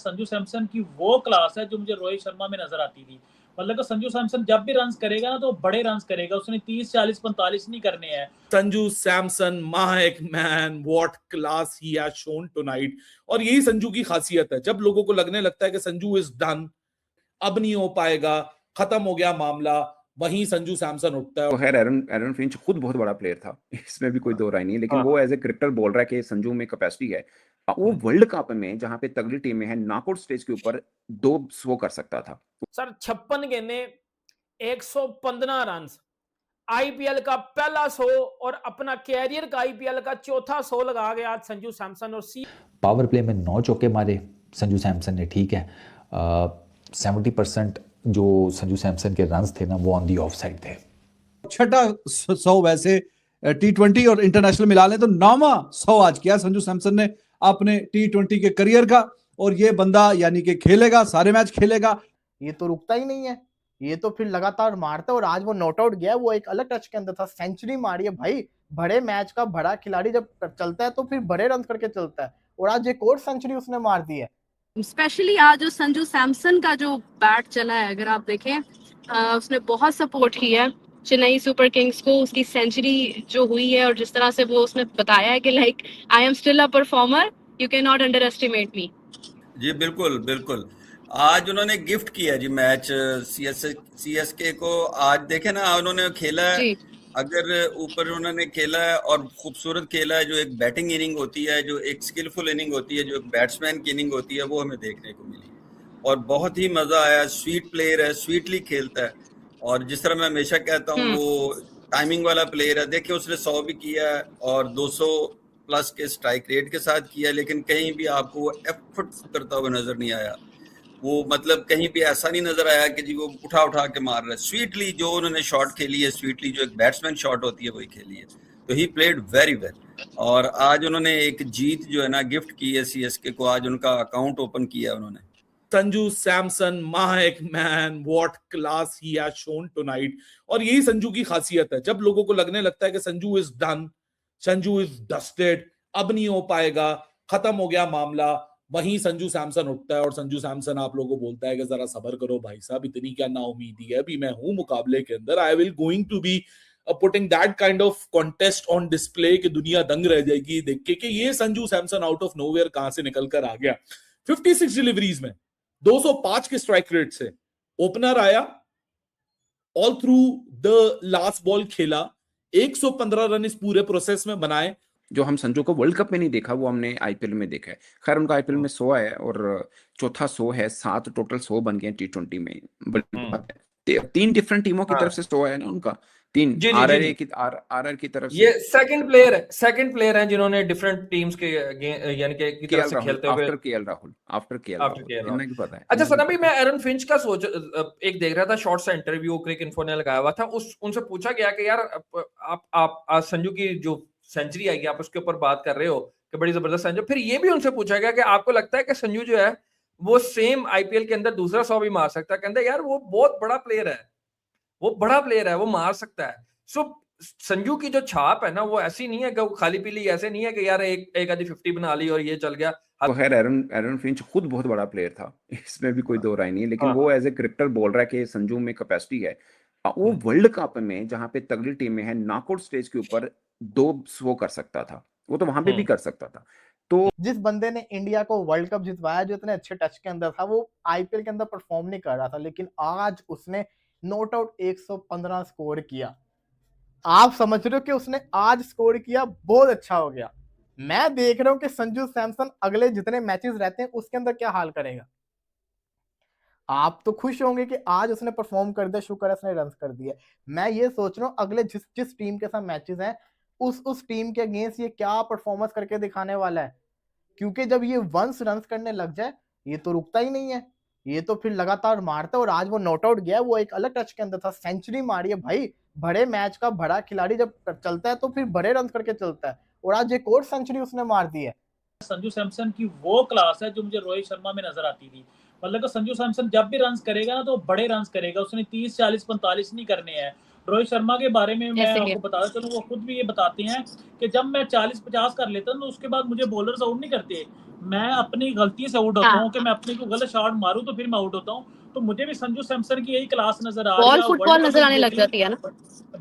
संजू सैमसन की वो क्लास है जो मुझे रोहित शर्मा में नजर आती थी। मतलब कि संजू सैमसन जब भी रन करेगा ना तो बड़े रन करेगा, उसने 30 40 45 नहीं करने हैं। Sanju Samson mike man, what class he has shown tonight. और यही संजू की खासियत है, जब लोगों को लगने लगता है कि संजू इज डन, अब नहीं हो पाएगा, खत्म हो गया मामला, वहीं संजू सैमसन उठता है। तो खैर एरन फिंच खुद बहुत बड़ा प्लेयर था, इसमें भी कोई दो राय नहीं है, लेकिन वो एज ए क्रिकेटर बोल रहा है कि संजू में कैपेसिटी है। वो वर्ल्ड कप में जहां पे तगड़ी टीमें हैं, नॉकआउट स्टेज के ऊपर 200 कर सकता था। सर 56 गेंदें, 115 रन, आईपीएल का पहला 100 और अपना कैरियर का आईपीएल का चौथा 100 लगा गया आज संजू सैमसन। और पावर प्ले में 9 चौके मारे संजू सैमसन ने, ठीक है। 70% जो संजू सैमसन के रन्स थे ना, वो ऑन दी ऑफ साइड थे। छठा 100 वैसे T20 और इंटरनेशनल मिला लें तो 9वां 100 आज किया संजू सैमसन ने अपने T20 के करियर का। और ये बंदा यानी कि खेलेगा, सारे मैच खेलेगा, ये तो रुकता ही नहीं है, ये तो फिर लगातार मारता है। और आज वो नॉट आउट गया, वो एक अलग टच के अंदर था, सेंचुरी मारी है भाई। बड़े मैच का बड़ा खिलाड़ी जब चलता है तो फिर बड़े रन करके चलता है, और आज एक और सेंचुरी उसने मार दी है। स्पेशली आज जो संजू सैमसन का जो बैट चला है, अगर आप देखें, उसने बहुत सपोर्ट किया है चेन्नई सुपर किंग्स को। उसकी सेंचुरी जो हुई है और जिस तरह से वो उसने बताया है कि like I am still a performer, you can not underestimate me. जी बिल्कुल बिल्कुल। आज उन्होंने गिफ्ट किया जी मैच सीएसके को। आज देखे ना, उन्होंने खेला है, अगर ऊपर उन्होंने खेला है और खूबसूरत खेला है। जो एक बैटिंग इनिंग होती है, जो एक स्किलफुल इनिंग होती है, जो एक बैट्समैन की इनिंग होती है, वो हमें देखने को मिली और बहुत ही मजा आया। स्वीट प्लेयर है, स्वीटली खेलता है, और जिस तरह मैं हमेशा कहता हूँ वो टाइमिंग वाला प्लेयर है। देखिए उसने 100 भी किया है और 200 प्लस के स्ट्राइक रेट के साथ किया, लेकिन कहीं भी आपको वो एफर्ट करता हुआ नजर नहीं आया। वो मतलब कहीं भी ऐसा नहीं नजर आया कि जी वो उठा उठा के मार रहा है। स्वीटली जो उन्होंने शॉट खेली है, स्वीटली जो एक बैट्समैन शॉट होती है वही खेली है, तो ही प्लेड वेरी वेल। और आज उन्होंने एक जीत जो है ना गिफ्ट की है सीएसके को, आज उनका अकाउंट ओपन किया उन्होंने। Sanju Samson mike man, what class he has shown tonight. और यही संजू की खासियत है, जब लोगों को लगने लगता है कि Sanju is done, Sanju is dusted, अब नहीं हो पाएगा, खत्म हो गया मामला, वहीं संजू सैमसन उठता है। और संजू सैमसन आप लोगों को बोलता है कि जरा सब्र करो भाई साहब, इतनी क्या नाउमीदी है, अभी मैं हूं मुकाबले के अंदर, I will going to be putting that kind of contest on display कि दुनिया दंग रह जाएगी देख के कि ये Sanju Samson out of nowhere कहां से निकल कर आ गया। 56 डिलीवरीज में 205 के स्ट्राइक रेट से ओपनर आया, all through the last ball खेला, 115 रन इस पूरे प्रोसेस में बनाए। जो हम संजू को वर्ल्ड कप में नहीं देखा, वो हमने आईपीएल में देखा है। खैर उनका आईपीएल में 100 है और चौथा 100 है, 7 टोटल 100 बन गए T20 में। बड़ी बात है। 3 डिफरेंट टीमों की तरफ से 100 है ना उनका, 3 आरआर की तरफ से। ये सेकंड प्लेयर हैं जिन्होंने डिफरेंट टीम्स के यानी कि की तरफ से खेलते हुए आफ्टर केएल राहुल इन्हें की पता है। अच्छा सर, अभी मैं एरन फिंच का एक देख रहा था, शॉर्ट सा इंटरव्यू क्रिक इन्फो ने लगाया हुआ था। उनसे पूछा गया कि यार आप संजू की जो सेंचुरी आएगी, आप उसके ऊपर बात कर रहे हो कि बड़ी जबरदस्त सेंचुरी। फिर ये भी उनसे पूछा गया कि आपको लगता है कि संजू जो है वो सेम आईपीएल के अंदर दूसरा 100 भी मार सकता है? कहते यार वो बहुत बड़ा प्लेयर है, वो मार सकता है। सो संजू की जो छाप है ना, वो ऐसी नहीं है कि वो खाली पीली, ऐसे नहीं है कि यार एक आधी 50 बना ली और ये चल गया। तो खैर एरन फिंच खुद बहुत बड़ा प्लेयर था, इसमें भी कोई दो राय नहीं है, लेकिन वो एज ए क्रिकेटर बोल रहा है कि संजू में कैपेसिटी है। वो वर्ल्ड कप में जहां पे तगड़ी टीमें हैं, नॉकआउट स्टेज के ऊपर 200 कर सकता था, वो तो वहां पे भी कर सकता था। तो जिस बंदे ने इंडिया को वर्ल्ड कप जितवाया, जो इतने अच्छे टच के अंदर था, वो आईपीएल के अंदर परफॉर्म नहीं कर रहा था, लेकिन आज उसने नॉट आउट 115 स्कोर किया। आप समझ रहे हो कि उसने आज स्कोर किया, बहुत अच्छा हो गया। मैं देख रहा हूं कि संजू सैमसन अगले जितने मैचेस रहते हैं उसके अंदर क्या हाल करेगा। आप तो खुश होंगे कि आज उसने परफॉर्म कर दिया, शुक्र है उसने रन कर दिया। मैं ये सोच रहा हूँ अगले जिस टीम के साथ मैचेस हैं, उस टीम के अगेंस्ट ये क्या परफॉर्मेंस करके दिखाने वाला है, क्योंकि जब ये वंस रन करने लग जाए, ये तो रुकता ही नहीं है, ये तो फिर लगातार मारता है। और आज वो नॉट आउट गया, वो एक अलग टच के अंदर था, सेंचुरी मारी है भाई। बड़े मैच का बड़ा खिलाड़ी जब चलता है तो फिर बड़े रन करके चलता है, और आज एक और सेंचुरी उसने मार दी है। संजू सैमसन की वो क्लास है जो मुझे रोहित शर्मा में नजर आती थी। मतलब कि संजू सैमसन जब भी रन करेगा ना तो बड़े रन करेगा, उसने 30 40 45 नहीं करने हैं। रोहित शर्मा के बारे में मैं ऐसे ही है। आपको बताता चलूं, वो खुद भी ये बताते हैं कि जब मैं 40-50 कर लेता हूं तो उसके बाद मुझे बॉलर्स आउट नहीं करते, मैं अपनी गलती से आउट होता हाँ। हूं कि मैं अपने को गलत शॉट मारूं तो फिर मैं आउट होता हूं। तो मुझे भी संजू सैमसन की यही क्लास नजर आ रही बॉल है। फुटबॉल नजर आने लग जाती है ना।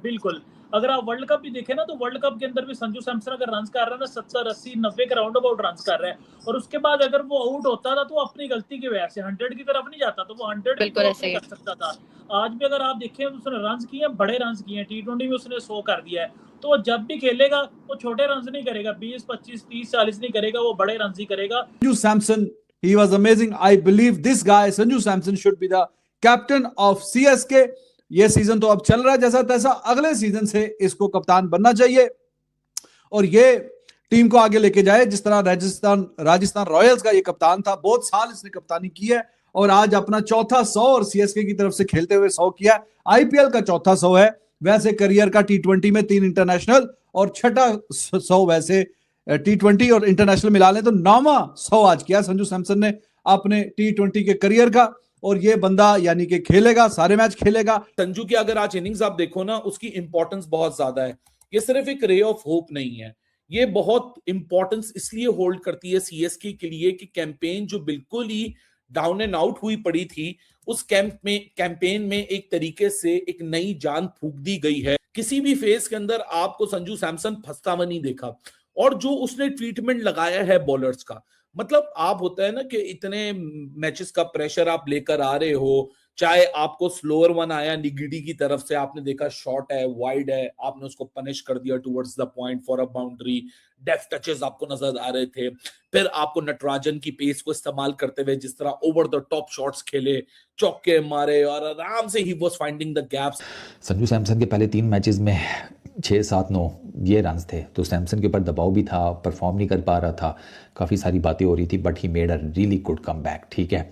बिल्कुल, अगर आप वर्ल्ड कप भी देखें ना तो वर्ल्ड कप के अंदर भी संजू सैमसन अगर रन कर रहा है ना 70 80 90 के राउंड अबाउट रन कर रहा है, और उसके बाद अगर वो आउट होता था तो अपनी गलती की वजह से 100 की तरफ नहीं जाता, तो वो 100 भी बिल्कुल क्रॉस ऐसे नहीं ही कर सकता था। आज भी अगर आप देखें उसने रन किए हैं, बड़े रन किए हैं, T20 में उसने 100 कर दिया है, तो वो जब भी खेलेगा वो छोटे रन नहीं करेगा, 20 25 30 40 नहीं करेगा, वो बड़े रन ही करेगा। Sanju Samson, he was amazing. I believe this guy, Sanju Samson, should be the captain of CSK. ये सीजन तो अब चल रहा है जैसा तैसा, अगले सीजन से इसको कप्तान बनना चाहिए और ये टीम को आगे लेके जाए जिस तरह राजस्थान रॉयल्स का ये कप्तान था, बहुत साल इसने कप्तानी की है और आज अपना चौथा 100 और सीएसके की तरफ से खेलते हुए 100 किया। आईपीएल का चौथा 100 है, वैसे करियर का T20 में 3 इंटरनेशनल और छठा 100 वैसे T20 और इंटरनेशनल मिला लें तो 9वां 100 आज किया संजू सैमसन ने अपने T20 के करियर का, और ये बंदा यानी कि खेलेगा, सारे मैच खेलेगा। संजू की अगर आज इनिंग्स आप देखो ना, उसकी इंपॉर्टेंस बहुत ज्यादा है। ये सिर्फ एक रे ऑफ होप नहीं है, ये बहुत इंपॉर्टेंस इसलिए होल्ड करती है सीएसके के लिए कि कैंपेन जो बिल्कुल ही डाउन एंड आउट हुई पड़ी थी, उस कैंपेन में एक तरीके से एक नई जान फूंक दी गई है। किसी भी फेज के अंदर आपको संजू सैमसन फंसता हुआ नहीं देखा, और जो उसने ट्रीटमेंट लगाया है बॉलर्स का, मतलब आप होता है ना कि इतने मैचेस का प्रेशर आप लेकर आ रहे हो, चाहे आपको स्लोअर वन आया निगिडी की तरफ से, आपने देखा शॉट है, वाइड है, आपने उसको पनिश कर दिया towards the point for a boundary, deft touches आपको नजर आ रहे थे, फिर आपको नटराजन की पेस को इस्तेमाल करते हुए जिस तरह ओवर द टॉप शॉट्स खेले, चौके मारे और आराम से he was finding the gaps. Sanju Samson के पहले 3 मैचेस में 6 7 9 ये रन्स थे, तो सैमसन के ऊपर दबाव भी था, परफॉर्म नहीं कर पा रहा था, काफ़ी सारी बातें हो रही थी, but he made a really good come back. ठीक है,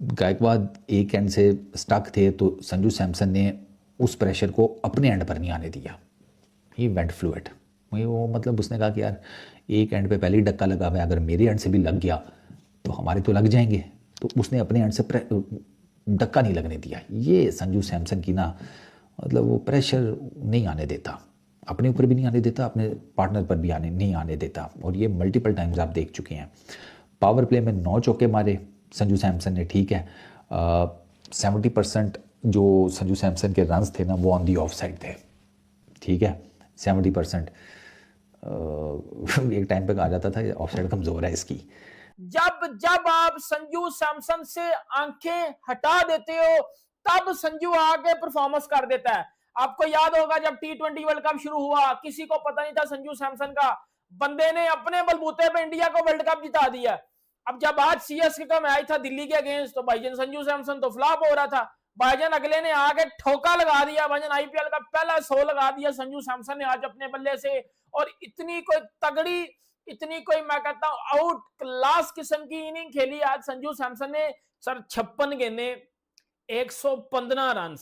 गायकवाड एक एंड से स्टक थे तो संजू सैमसन ने उस प्रेशर को अपने एंड पर नहीं आने दिया। ही वेंट फ्लूइड, वो मतलब उसने कहा कि यार एक एंड पे पहले ही डक्का लगा हुआ है, अगर मेरे एंड से भी लग गया तो हमारे तो लग जाएंगे, तो उसने अपने एंड से डक्का नहीं लगने दिया। ये संजू सैमसन की ना, मतलब वो प्रेशर नहीं आने देता, अपने ऊपर भी नहीं आने देता, अपने पार्टनर पर भी नहीं आने देता, और ये मल्टीपल टाइम्स आप देख चुके हैं। पावर प्ले में 9 चौके मारे संजू सैमसन ने। ठीक है, 70% जो संजू सैमसन के रन्स थे ना वो ऑन दी ऑफ साइड थे। ठीक है, 70%। एक टाइम पे कहा जाता था ऑफ साइड कमजोर है इसकी। जब आप संजू सैमसन से आंखें हटा देते हो तब संजू आगे परफॉर्मेंस कर देता है। आपको याद होगा जब T20 वर्ल्ड कप शुरू हुआ, किसी को पता नहीं था संजू सैमसन का, बंदे ने अपने बलबूते पे इंडिया को वर्ल्ड कप जिता दिया। अब जब आज सीएसके का मैच था दिल्ली के अगेंस्ट, तो भाईजान संजू सैमसन तो फ्लॉप हो रहा था, भाईजान अगले ने आगे ठोका लगा दिया, भाईजान आईपीएल का पहला 100 लगा दिया संजू सैमसन ने आज अपने बल्ले से। और इतनी कोई तगड़ी, इतनी कोई मैं कहता हूं आउट क्लास किस्म की इनिंग खेली आज संजू सैमसन ने। सर 56 गेंदें, 115 रन,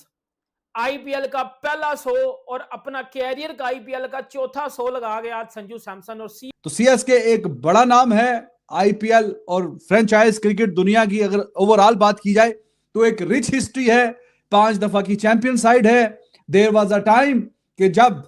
आईपीएल का पहला 100 और अपना कैरियर का आईपीएल का चौथा 100 लगा गया आज संजू सैमसन। और तो सीएसके एक बड़ा नाम है आईपीएल और फ्रेंचाइज क्रिकेट दुनिया की। अगर ओवरऑल बात की जाए तो एक रिच हिस्ट्री है, 5 दफा की चैंपियन साइड है। देयर वाज अ टाइम कि जब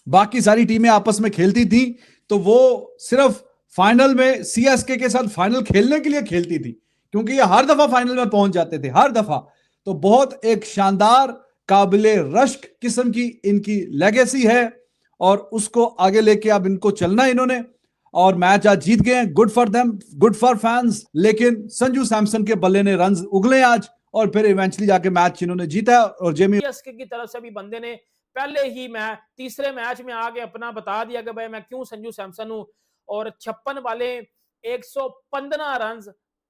बाकी सारी टीमें आपस में खेलती थी तो वो सिर्फ फाइनल में सीएसके के साथ फाइनल खेलने के लिए खेलती थी, क्योंकि ये हर दफा फाइनल में पहुंच जाते थे, हर दफा। तो बहुत एक शानदार, काबिले रश्क किस्म की इनकी लेगेसी है और उसको आगे लेके अब इनको चलना इन्होंने, और मैच आज जीत गए हैं। Good for them, good for fans. लेकिन संजू सैमसन के बल्ले ने रन उगले आज और फिर इवेंचुअली जाके मैच इन्होंने जीता। और जेमी सीएसके की तरफ से भी बंदे ने पहले ही मैच, तीसरे मैच में आगे अपना बता दिया कि भाई मैं क्यों संजू सैमसन हूं। और 56 वाले 115 रन,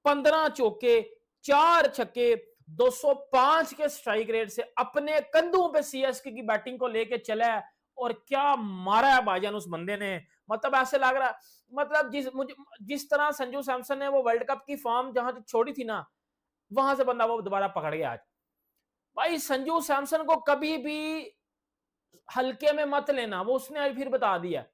15 चौके, 4 छक्के, 205 के स्ट्राइक रेट से अपने कंधों पे सीएसके की बैटिंग को लेके चला है। और क्या मारा है भाईजान उस बंदे ने, मतलब ऐसे लग रहा, मतलब जिस तरह संजू सैमसन ने वो वर्ल्ड कप की फॉर्म जहां छोड़ी थी ना, वहां से बंदा वो दोबारा पकड़ गया आज। भाई संजू सैमसन को कभी भी हल्के में मत लेना, वो उसने फिर बता दिया।